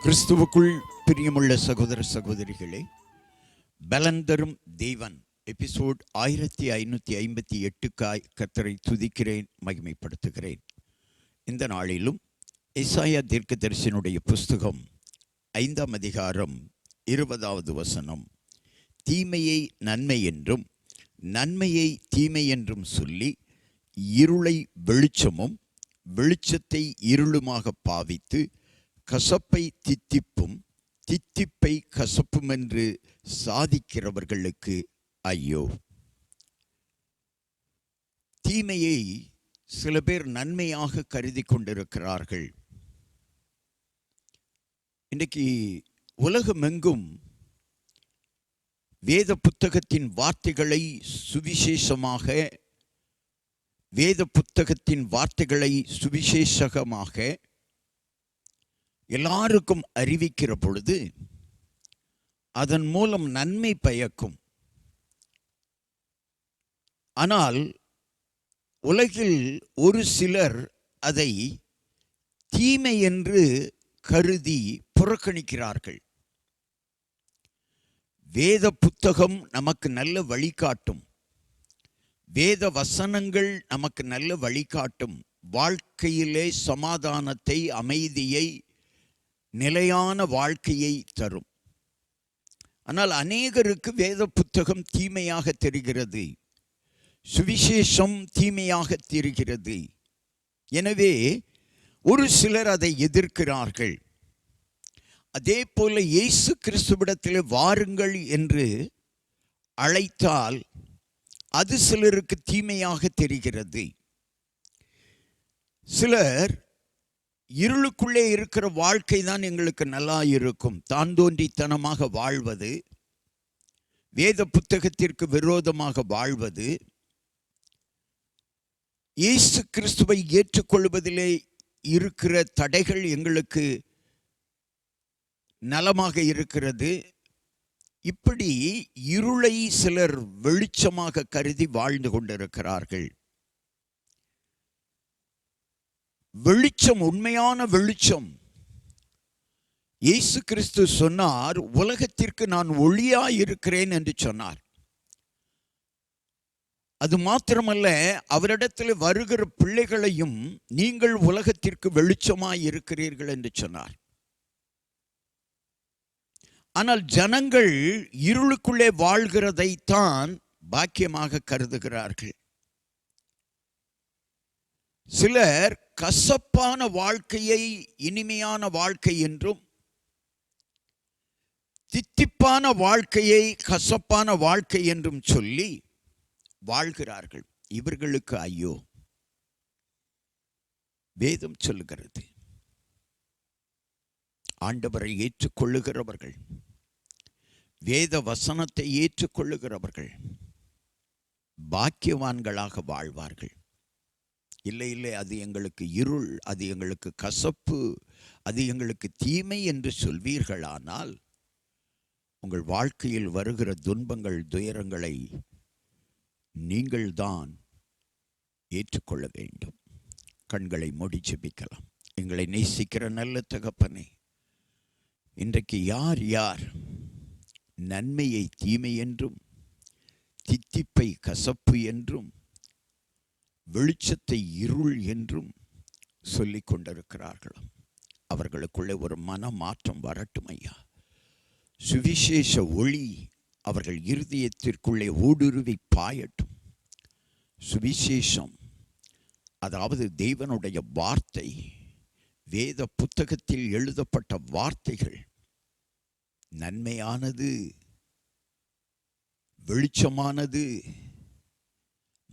கிறிஸ்துவுக்குள் பிரியமுள்ள சகோதர சகோதரிகளே, பலன் தரும் தேவன் எபிசோட் 1558க்காய் கர்த்தரை துதிக்கிறேன், மகிமைப்படுத்துகிறேன். இந்த நாளிலும் எசாயா தீர்க்கதரிசியினுடைய புஸ்தகம் 5ஆம் அதிகாரம் 20வது வசனம், தீமையை நன்மை என்றும் நன்மையை தீமை என்றும் சொல்லி இருளை வெளிச்சமும் வெளிச்சத்தை இருளுமாக பாவித்து கசப்பை தித்திப்பும் தித்திப்பை கசப்பும் என்று சாதிக்கிறவர்களுக்கு ஐயோ. தீமையை சில பேர் நன்மையாக கருதி கொண்டிருக்கிறார்கள். இன்றைக்கு உலகமெங்கும் வேத புத்தகத்தின் வார்த்தைகளை சுவிசேஷமாக வேத புத்தகத்தின் வார்த்தைகளை சுவிசேஷகமாக எல்லாருக்கும் அறிவிக்கிற பொழுது அதன் மூலம் நன்மை பயக்கும். ஆனால் உலகில் ஒரு சிலர் அதை தீமை என்று கருதி புறக்கணிக்கிறார்கள். வேத புத்தகம் நமக்கு நல்ல வழிகாட்டும், வேத வசனங்கள் நமக்கு நல்ல வழிகாட்டும், வாழ்க்கையிலே சமாதானத்தை, அமைதியை, நிலையான வாழ்க்கையை தரும். ஆனால் அநேகருக்கு வேத புத்தகம் தீமையாக தெரிகிறது, சுவிசேஷம் தீமையாக தெரிகிறது. எனவே ஒரு சிலர் அதை எதிர்க்கிறார்கள். அதே போல இயேசு கிறிஸ்துவிடத்தில் வாருங்கள் என்று அழைத்தால் அது சிலருக்கு தீமையாக தெரிகிறது. சிலர் இருளுக்குள்ளே இருக்கிற வாழ்க்கை தான் எங்களுக்கு நல்லா இருக்கும், தான் தோன்றித்தனமாக வாழ்வது, வேத புத்தகத்திற்கு விரோதமாக வாழ்வது, இயேசு கிறிஸ்துவை ஏற்றுக்கொள்வதிலே இருக்கிற தடைகள் எங்களுக்கு நலமாக இருக்கிறது. இப்படி இருளை சிலர் வெளிச்சமாக கருதி வாழ்ந்து கொண்டிருக்கிறார்கள். வெளிச்சம், உண்மையான வெளிச்சம், இயேசு கிறிஸ்து சொன்னார், உலகத்திற்கு நான் ஒளியாய் இருக்கிறேன் என்று சொன்னார். அது மாத்திரமல்ல, அவரிடத்தில் வருகிற பிள்ளைகளையும் நீங்கள் உலகத்திற்கு வெளிச்சமாய் இருக்கிறீர்கள் என்று சொன்னார். ஆனால் ஜனங்கள் இருளுக்குள்ளே வாழ்கிறதைத்தான் பாக்கியமாக கருதுகிறார்கள். சிலர் கசப்பான வாழ்க்கையை இனிமையான வாழ்க்கை என்றும், தித்திப்பான வாழ்க்கையை கசப்பான வாழ்க்கை என்றும் சொல்லி வாழ்கிறார்கள். இவர்களுக்கு ஐயோ. வேதம் சொல்லுகிறது, ஆண்டவரை ஏற்றுக்கொள்ளுகிறவர்கள், வேத வசனத்தை ஏற்றுக்கொள்ளுகிறவர்கள் பாக்கியவான்களாக வாழ்வார்கள். இல்லை இல்லை, அது எங்களுக்கு இருள், அது எங்களுக்கு கசப்பு, அது எங்களுக்கு தீமை என்று சொல்வீர்களானால் உங்கள் வாழ்க்கையில் வருகிற துன்பங்கள், துயரங்களை நீங்கள்தான் ஏற்றுக்கொள்ள வேண்டும். கண்களை மூடி ஜெபிக்கலாம். எங்களை நேசிக்கிற நல்ல தகப்பனே, இன்றைக்கு யார் யார் நன்மையை தீமை என்றும் தித்திப்பை கசப்பு என்றும் வெளிச்சத்தை இருள் என்றும் சொல்லிக் கொண்டிருக்கிறார்களோ அவர்களுக்குள்ளே ஒரு மனமாற்றம் வரட்டும் ஐயா. சுவிசேஷ ஒளி அவர்கள் இருதயத்திற்குள்ளே ஊடுருவி பாயட்டும். சுவிசேஷம், அதாவது தேவனுடைய வார்த்தை, வேத புத்தகத்தில் எழுதப்பட்ட வார்த்தைகள் நன்மையானது, வெளிச்சமானது,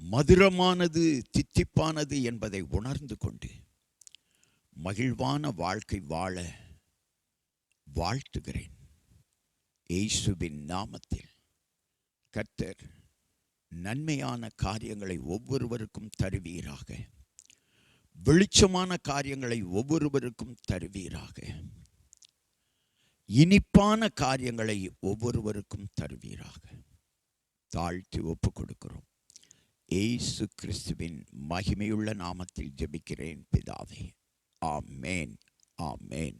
மதுரமானது, தித்திப்பானது என்பதை உணர்ந்து கொண்டு மகிழ்வான வாழ்க்கை வாழ வாழ்த்துகிறேன். இயேசுவின் நாமத்தில் கர்த்தர் நன்மையான காரியங்களை ஒவ்வொருவருக்கும் தருவீராக, வெளிச்சமான காரியங்களை ஒவ்வொருவருக்கும் தருவீராக, இனிப்பான காரியங்களை ஒவ்வொருவருக்கும் தருவீராக. தாழ்த்தி ஒப்பு கொடுக்கிறோம். இயேசு கிறிஸ்துவின் மகிமையுள்ள நாமத்தில் ஜெபிக்கிறேன் பிதாவே. ஆமேன், ஆமேன்.